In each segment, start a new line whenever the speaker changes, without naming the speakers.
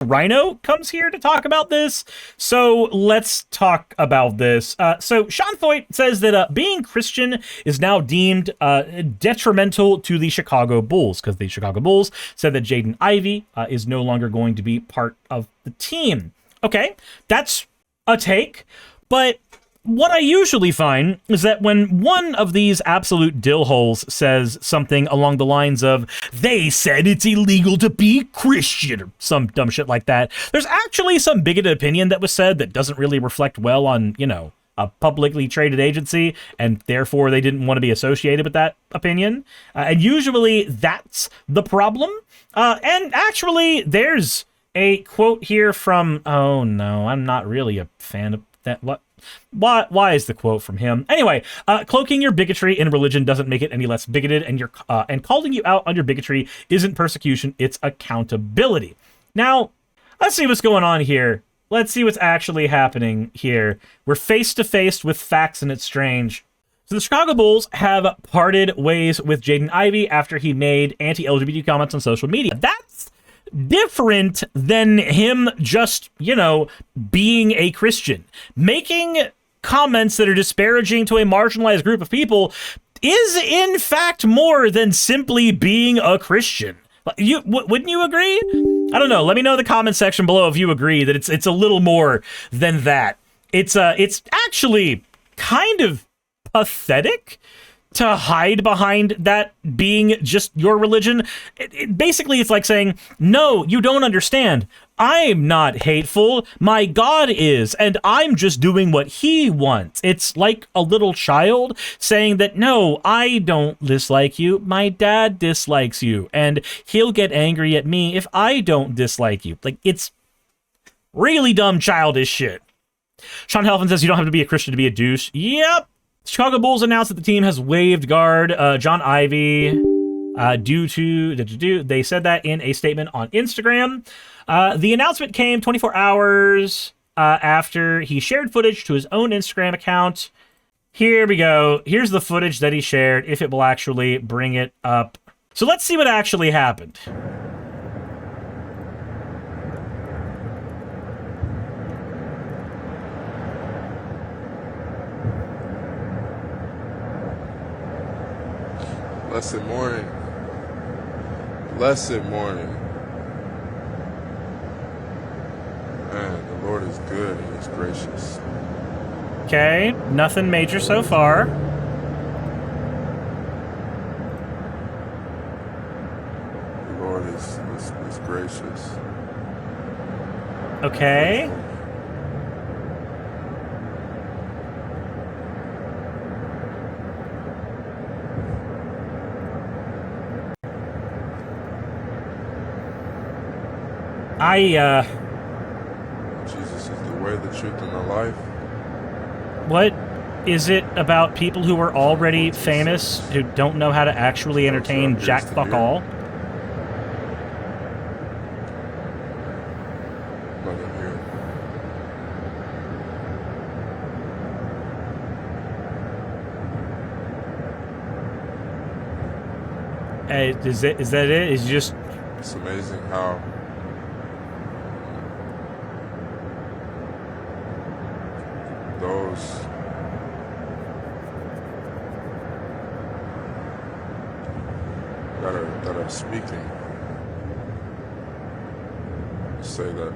Rhino comes here to talk about this, so let's talk about this. So Sean Foyt says that being Christian is now deemed detrimental to the Chicago Bulls, because the Chicago Bulls said that Jaden Ivey is no longer going to be part of the team. Okay, that's a take, but what I usually find is that when one of these absolute dillholes says something along the lines of, they said it's illegal to be Christian, or some dumb shit like that, there's actually some bigoted opinion that was said that doesn't really reflect well on, you know, a publicly traded agency, and therefore they didn't want to be associated with that opinion. And usually that's the problem. And actually, there's a quote here from, oh no, I'm not really a fan of that. What? Why is the quote from him? Anyway, cloaking your bigotry in religion doesn't make it any less bigoted, and calling you out on your bigotry isn't persecution, it's accountability. Now, let's see what's going on here. Let's see what's actually happening here. We're face to face with facts, and it's strange. So the Chicago Bulls have parted ways with Jaden Ivey after he made anti-LGBT comments on social media. That's different than him just, you know, being a Christian. Making comments that are disparaging to a marginalized group of people is, in fact, more than simply being a Christian. Wouldn't you agree? I don't know. Let me know in the comment section below if you agree that it's a little more than that. It's actually kind of pathetic to hide behind that being just your religion. Basically, it's like saying, no, you don't understand. I'm not hateful. My God is, and I'm just doing what he wants. It's like a little child saying that, no, I don't dislike you. My dad dislikes you, and he'll get angry at me if I don't dislike you. Like, it's really dumb, childish shit. Sean Helfand says you don't have to be a Christian to be a douche. Yep. Chicago Bulls announced that the team has waived guard John Ivey due to, they said that in a statement on Instagram. The announcement came 24 hours after he shared footage to his own Instagram account. Here we go. Here's the footage that he shared, if it will actually bring it up. So let's see what actually happened.
Blessed morning. Blessed morning. Man, the Lord is good and he's gracious.
Okay, nothing major so far.
The Lord is gracious.
Okay.
Jesus is the way, the truth, and the life.
What is it about people who are already famous who don't know how to actually entertain jack fuck all? Is that it? Is just...
It's amazing how those that are speaking say that.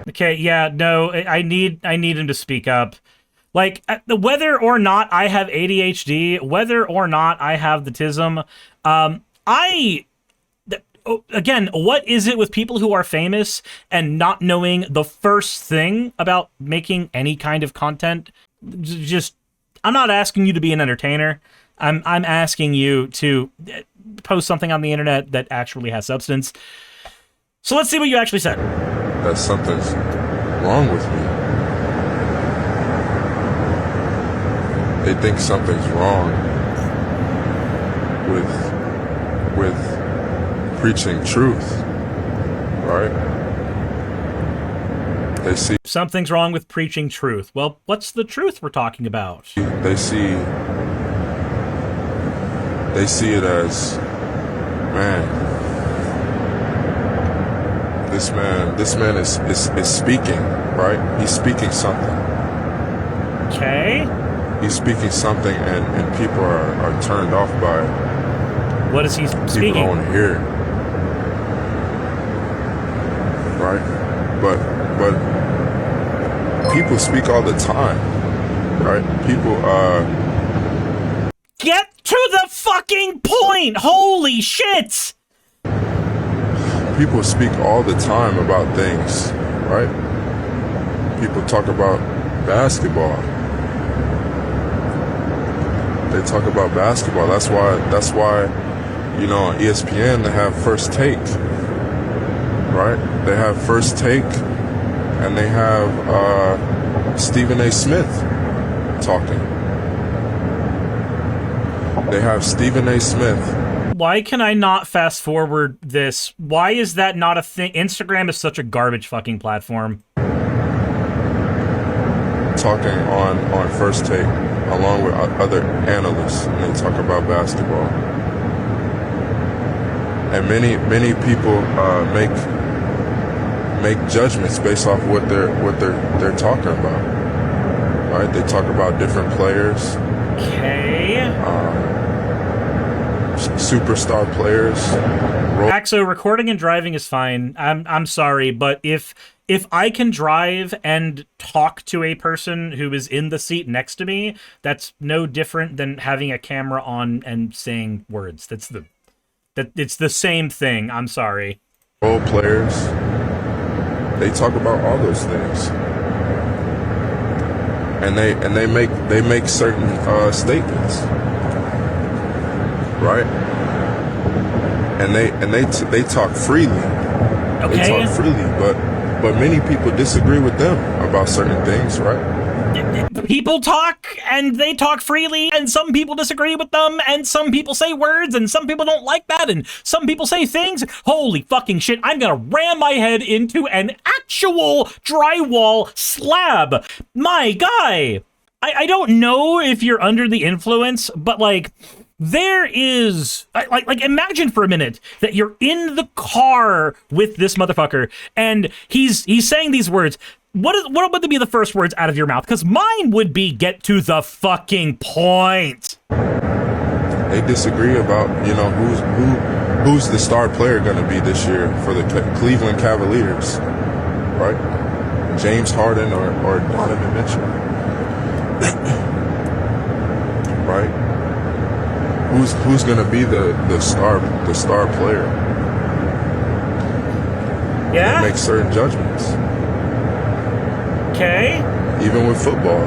Okay, yeah, no, I need him to speak up. Like, whether or not I have ADHD, whether or not I have the tism, again, what is it with people who are famous and not knowing the first thing about making any kind of content? Just, I'm not asking you to be an entertainer. I'm asking you to post something on the internet that actually has substance. So let's see what you actually said.
That something's wrong with me. They think something's wrong with preaching truth, right? They see
something's wrong with preaching truth. Well, what's the truth we're talking about?
They see it as, man, This man is speaking, right? He's speaking something.
Okay.
He's speaking something, and people are turned off by it.
What is he speaking?
People don't want to hear it. Right? But people speak all the time. Right? People,
Get to the fucking point! Holy shit!
People speak all the time about things, right? People talk about basketball. They talk about basketball. That's why, you know, on ESPN they have First Take, right? They have First Take, and they have Stephen A. Smith talking. They have Stephen A. Smith.
Why can I not fast forward this? Why is that not a thing? Instagram is such a garbage fucking platform.
Talking on First Take, along with other analysts, and they talk about basketball. And many people make judgments based off what they're talking about. Right? They talk about different players.
Okay.
Superstar players.
Axo, recording and driving is fine. I'm sorry, but if I can drive and talk to a person who is in the seat next to me, that's no different than having a camera on and saying words. It's the same thing. I'm sorry.
Role players. They talk about all those things. And they make certain statements. Right? And they talk freely.
Okay.
They talk freely, but many people disagree with them about certain things, right?
People talk, and they talk freely, and some people disagree with them, and some people say words, and some people don't like that, and some people say things. Holy fucking shit, I'm gonna ram my head into an actual drywall slab. My guy, I don't know if you're under the influence, but like, there is, like, imagine for a minute that you're in the car with this motherfucker, and he's saying these words. What would be the first words out of your mouth? Because mine would be, get to the fucking point.
They disagree about, you know, who's the star player going to be this year for the Cleveland Cavaliers, right? James Harden or Donovan Mitchell, right? Who's going to be the star player?
Yeah.
They make certain judgments.
Okay.
Even with football.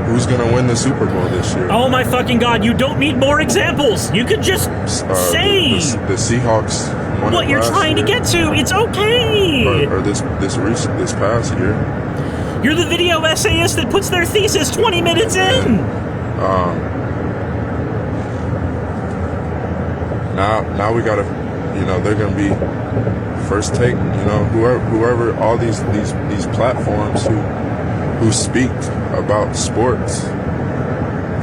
Who's going to win the Super Bowl this year?
Oh my fucking god, you don't need more examples. You could just say
the Seahawks won
what you're trying to get to. It's okay.
Or this past year.
You're the video essayist that puts their thesis 20 minutes in.
Now we gotta, you know, they're gonna be First Take, you know, whoever all these platforms who speak about sports,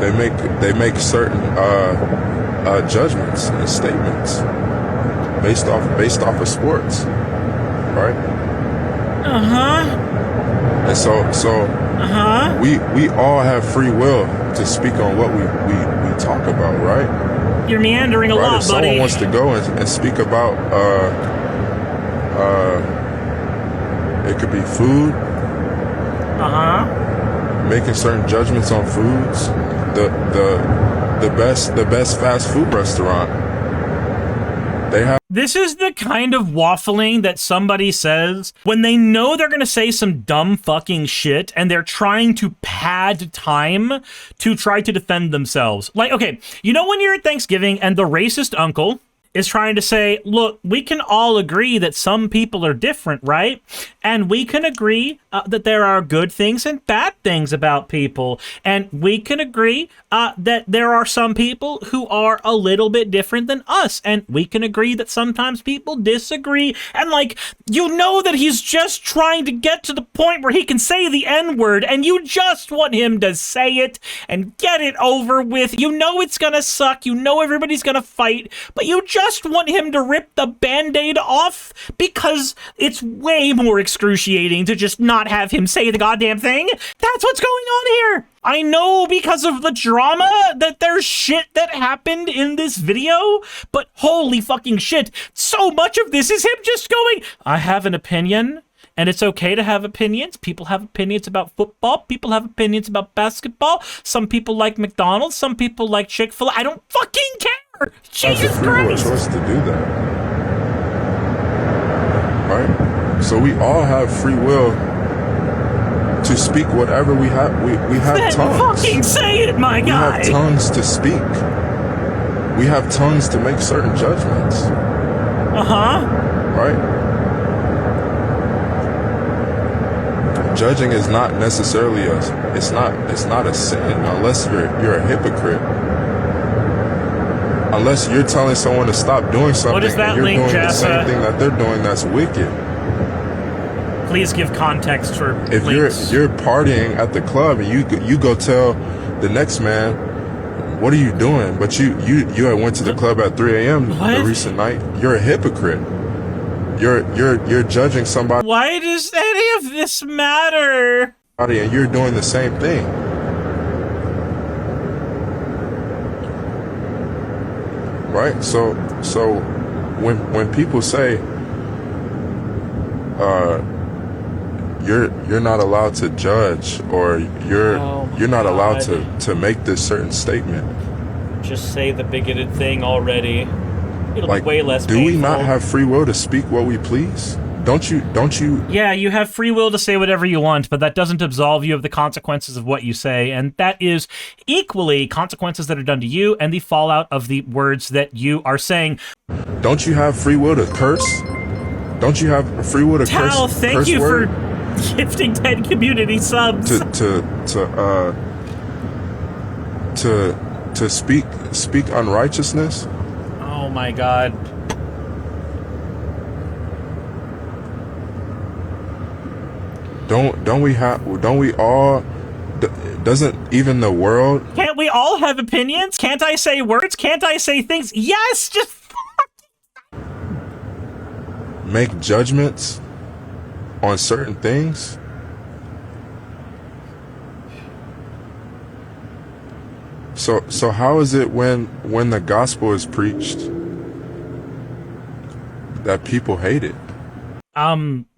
they make certain judgments and statements based off of sports, right? And so we all have free will to speak on what we talk about, right?
You're meandering a lot,
if
buddy.
someone wants to go and speak about it could be food, making certain judgments on foods, the best fast food restaurant.
This is the kind of waffling that somebody says when they know they're gonna say some dumb fucking shit and they're trying to pad time to try to defend themselves. Like, okay, you know when you're at Thanksgiving and the racist uncle is trying to say, look, we can all agree that some people are different, right? And we can agree that there are good things and bad things about people. And we can agree that there are some people who are a little bit different than us. And we can agree that sometimes people disagree. And like, you know that he's just trying to get to the point where he can say the N-word and you just want him to say it and get it over with. You know it's gonna suck. You know everybody's gonna fight, but you just just want him to rip the Band-Aid off because it's way more excruciating to just not have him say the goddamn thing. That's what's going on here. I know because of the drama that there's shit that happened in this video, but holy fucking shit, so much of this is him just going, I have an opinion, and it's okay to have opinions. People have opinions about football. People have opinions about basketball. Some people like McDonald's. Some people like Chick-fil-A. I don't fucking care. Jesus Christ.
That's a free will choice to do that. Right? So we all have free will to speak whatever we have. We have
Then
tongues.
fucking say it, my guy.
We have tongues to speak. We have tongues to make certain judgments. Right? Judging is not necessarily it's not a sin unless you're a hypocrite. Unless you're telling someone to stop doing something
What is that
and you're
link,
doing the
Jessa?
same thing that they're doing that's wicked.
Please give context for
If
links.
you're partying at the club and you go tell the next man, what are you doing? But you had went to the club at 3 a.m.
What?
the recent night. You're a hypocrite. You're judging somebody
Why does any of this matter?
and you're doing the same thing. Right? So when people say you're not allowed to judge or you're not allowed to make this certain statement.
Just say the bigoted thing already. It'll
Like,
be way less
do
painful.
we not have free will to speak what we please? Don't you?
Yeah, you have free will to say whatever you want, but that doesn't absolve you of the consequences of what you say, and that is equally consequences that are done to you and the fallout of the words that you are saying.
Don't you have free will to curse? Don't you have free will to curse?
Tal, thank
curse
you
word?
for gifting 10 community subs.
To speak unrighteousness.
Oh my god.
Don't we all? Doesn't even the world?
Can't we all have opinions? Can't I say words? Can't I say things? Yes, just
Make judgments on certain things? So how is it when the gospel is preached that people hate it?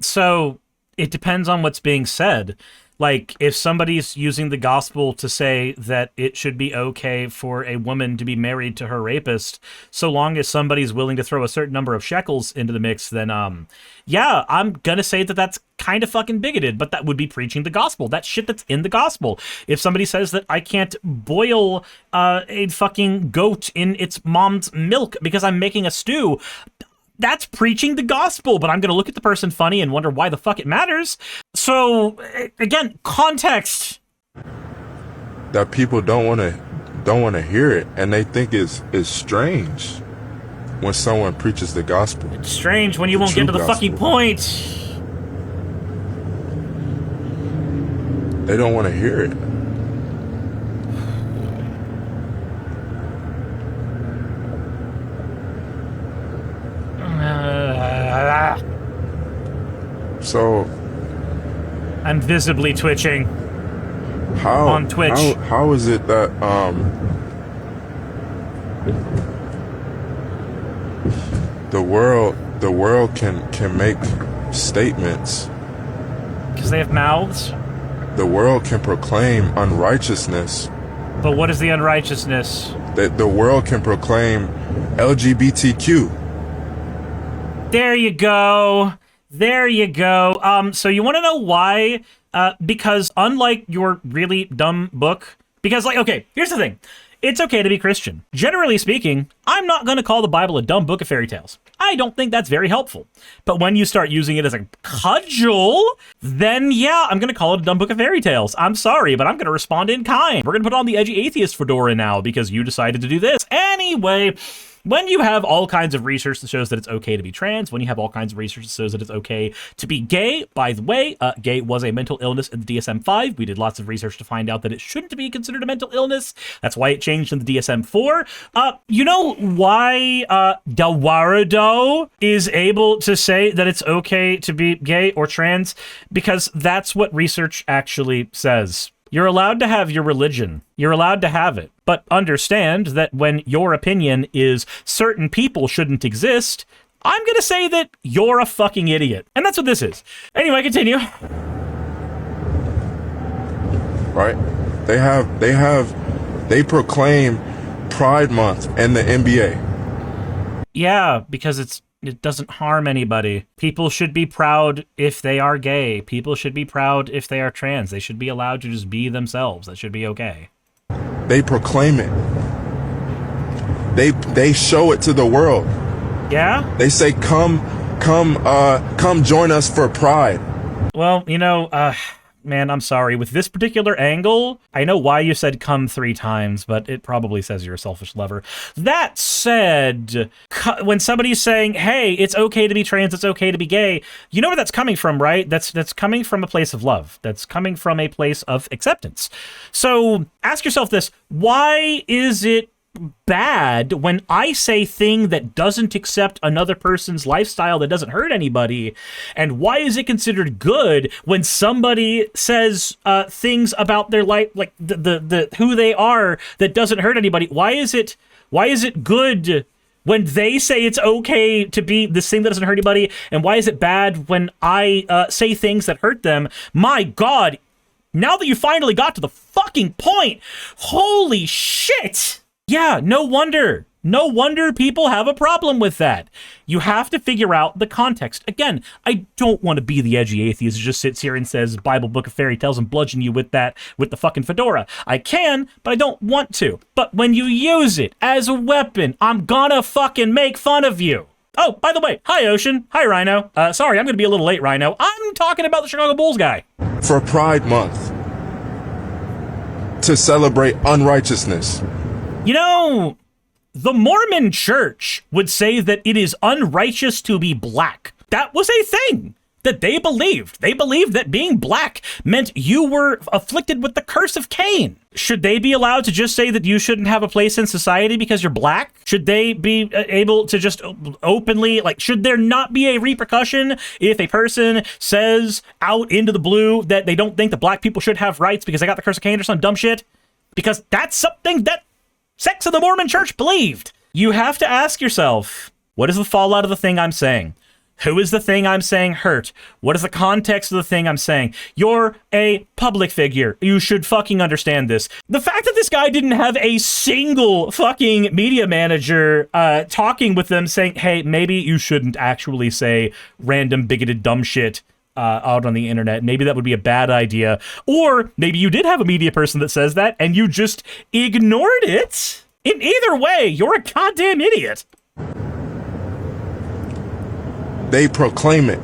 So it depends on what's being said. Like, if somebody's using the gospel to say that it should be okay for a woman to be married to her rapist, so long as somebody's willing to throw a certain number of shekels into the mix, then, yeah, I'm gonna say that that's kind of fucking bigoted, but that would be preaching the gospel. That shit that's in the gospel. If somebody says that I can't boil a fucking goat in its mom's milk because I'm making a stew, that's preaching the gospel, but I'm going to look at the person funny and wonder why the fuck it matters. So, again, context.
That people don't want to hear it, and they think it's strange when someone preaches the gospel.
It's strange when you won't get to the fucking point.
They don't want to hear it. So
I'm visibly twitching.
How
on Twitch.
How is it that the world can make statements?
Because they have mouths.
The world can proclaim unrighteousness.
But what is the unrighteousness?
That the world can proclaim LGBTQ.
There you go. There you go. So you want to know why? Because unlike your really dumb book, because like, okay, here's the thing. It's okay to be Christian. Generally speaking, I'm not going to call the Bible a dumb book of fairy tales. I don't think that's very helpful. But when you start using it as a cudgel, then yeah, I'm going to call it a dumb book of fairy tales. I'm sorry, but I'm going to respond in kind. We're going to put on the edgy atheist fedora now because you decided to do this. Anyway, When you have all kinds of research that shows that it's okay to be trans, when you have all kinds of research that shows that it's okay to be gay, by the way, gay was a mental illness in the DSM-5. We did lots of research to find out that it shouldn't be considered a mental illness. That's why it changed in the DSM-4. You know why Dawarado is able to say that it's okay to be gay or trans? Because that's what research actually says. You're allowed to have your religion. You're allowed to have it. But understand that when your opinion is certain people shouldn't exist, I'm going to say that you're a fucking idiot. And that's what this is. Anyway, continue.
Right? They proclaim Pride Month and the NBA.
Yeah, because it doesn't harm anybody. People should be proud if they are gay. People should be proud if they are trans. They should be allowed to just be themselves. That should be okay.
They proclaim it. They show it to the world.
Yeah?
They say, come join us for Pride.
Well, you know, man, I'm sorry. With this particular angle, I know why you said come 3 times, but it probably says you're a selfish lover. That said, when somebody's saying, hey, it's okay to be trans, it's okay to be gay, you know where that's coming from, right? That's coming from a place of love. That's coming from a place of acceptance. So ask yourself this, why is it bad when I say thing that doesn't accept another person's lifestyle that doesn't hurt anybody? And why is it considered good when somebody says things about their life, like the who they are, that doesn't hurt anybody? Why is it good when they say it's okay to be this thing that doesn't hurt anybody? And why is it bad when I say things that hurt them? My God, now that you finally got to the fucking point, holy shit! Yeah, no wonder. No wonder people have a problem with that. You have to figure out the context. Again, I don't want to be the edgy atheist who just sits here and says Bible, Book of Fairy Tales and bludgeon you with that, with the fucking fedora. I can, but I don't want to. But when you use it as a weapon, I'm gonna fucking make fun of you. Oh, by the way, hi Ocean, hi Rhino. Sorry, I'm gonna be a little late, Rhino. I'm talking about the Chicago Bulls guy.
For Pride Month. To celebrate unrighteousness.
You know, the Mormon church would say that it is unrighteous to be black. That was a thing that they believed. They believed that being black meant you were afflicted with the curse of Cain. Should they be allowed to just say that you shouldn't have a place in society because you're black? Should they be able to just openly, like, should there not be a repercussion if a person says out into the blue that they don't think that black people should have rights because they got the curse of Cain or some dumb shit? Because that's something that sects of the Mormon church believed. You have to ask yourself, what is the fallout of the thing I'm saying? Who is the thing I'm saying hurt? What is the context of the thing I'm saying? You're a public figure. You should fucking understand this. The fact that this guy didn't have a single fucking media manager talking with them saying, hey, maybe you shouldn't actually say random bigoted dumb shit out on the internet. Maybe that would be a bad idea. Or maybe you did have a media person that says that and you just ignored it. In either way, you're a goddamn idiot.
They proclaim it.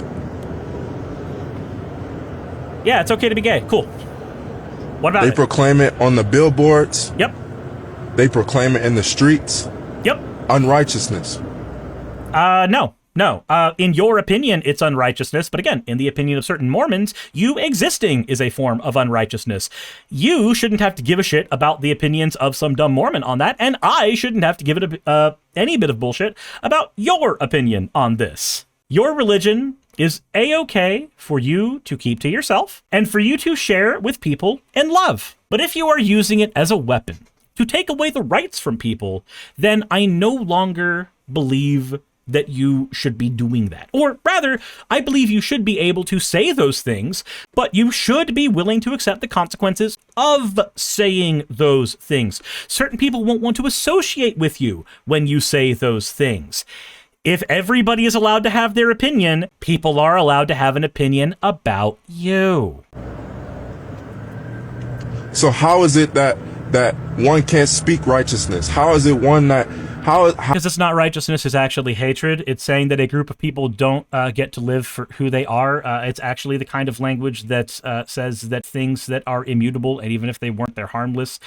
Yeah, it's okay to be gay. Cool. What about
They
it?
proclaim it on the billboards.
Yep.
They proclaim it in the streets.
Yep.
Unrighteousness.
No. In your opinion, it's unrighteousness. But again, in the opinion of certain Mormons, you existing is a form of unrighteousness. You shouldn't have to give a shit about the opinions of some dumb Mormon on that. And I shouldn't have to give it any bit of bullshit about your opinion on this. Your religion is a-okay for you to keep to yourself and for you to share with people in love. But if you are using it as a weapon to take away the rights from people, then I no longer believe that you should be doing that. Or rather, I believe you should be able to say those things, but you should be willing to accept the consequences of saying those things. Certain people won't want to associate with you when you say those things. If everybody is allowed to have their opinion, people are allowed to have an opinion about you.
So how is it that one can't speak righteousness? How is it one that
Because it's not righteousness, it's actually hatred. It's saying that a group of people don't get to live for who they are. It's actually the kind of language that says that things that are immutable, and even if they weren't, they're harmless,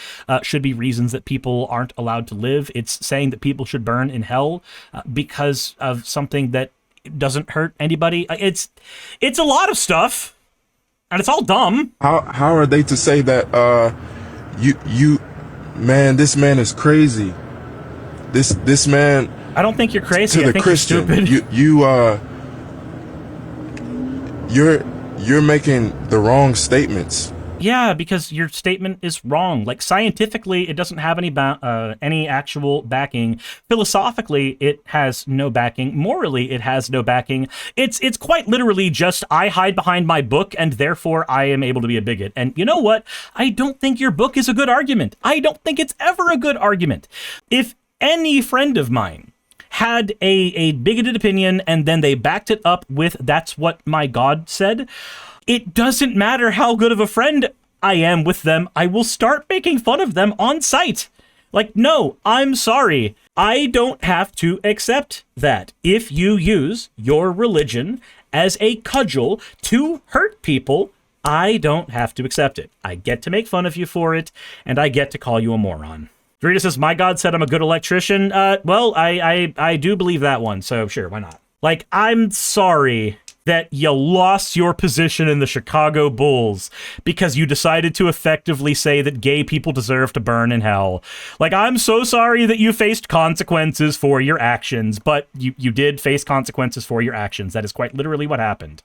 should be reasons that people aren't allowed to live. It's saying that people should burn in hell because of something that doesn't hurt anybody. It's a lot of stuff, and it's all dumb.
How are they to say that man, this man is crazy? This man.
I don't think you're crazy.
To the Christian, you're making the wrong statements.
Yeah, because your statement is wrong. Like, scientifically, it doesn't have any actual backing. Philosophically, it has no backing. Morally, it has no backing. It's quite literally just, I hide behind my book, and therefore I am able to be a bigot. And you know what? I don't think your book is a good argument. I don't think it's ever a good argument. If any friend of mine had a bigoted opinion and then they backed it up with, that's what my God said, it doesn't matter how good of a friend I am with them, I will start making fun of them on sight. Like, no, I'm sorry. I don't have to accept that. If you use your religion as a cudgel to hurt people, I don't have to accept it. I get to make fun of you for it, and I get to call you a moron. Dorita says, my God said I'm a good electrician. Well, I do believe that one, so sure, why not? Like, I'm sorry that you lost your position in the Chicago Bulls because you decided to effectively say that gay people deserve to burn in hell. Like, I'm so sorry that you faced consequences for your actions, but you did face consequences for your actions. That is quite literally what happened.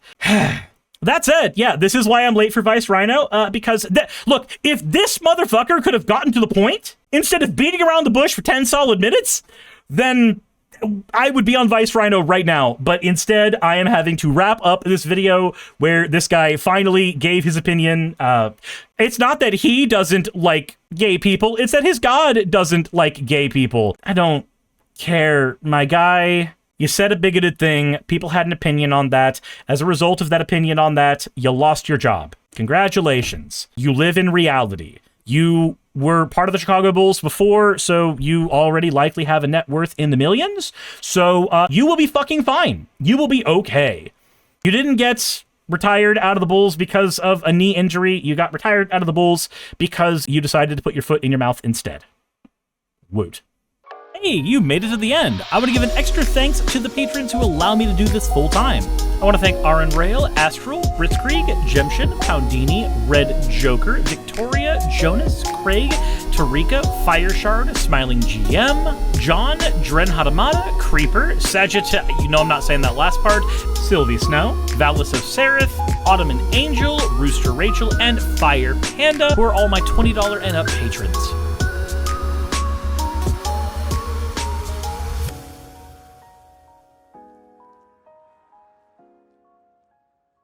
That said, yeah, this is why I'm late for Vice Rhino, because, look, if this motherfucker could have gotten to the point, instead of beating around the bush for 10 solid minutes, then I would be on Vice Rhino right now, but instead I am having to wrap up this video where this guy finally gave his opinion. It's not that he doesn't like gay people, it's that his God doesn't like gay people. I don't care, my guy. You said a bigoted thing, people had an opinion on that. As a result of that opinion on that, you lost your job. Congratulations. You live in reality. You were part of the Chicago Bulls before, so you already likely have a net worth in the millions. So you will be fucking fine. You will be okay. You didn't get retired out of the Bulls because of a knee injury. You got retired out of the Bulls because you decided to put your foot in your mouth instead. Woot. Hey, you made it to the end. I want to give an extra thanks to the patrons who allow me to do this full time. I want to thank Aaron Rail, Astral, Britzkrieg, Jemshin, Poundini, Red Joker, Victoria, Jonas, Craig, Tarika, Fireshard, Smiling GM, John, Dren Hadamada, Creeper, Sagitta, you know I'm not saying that last part, Sylvie Snow, Valis of Seraph, Ottoman Angel, Rooster Rachel, and Fire Panda, who are all my $20 and up patrons.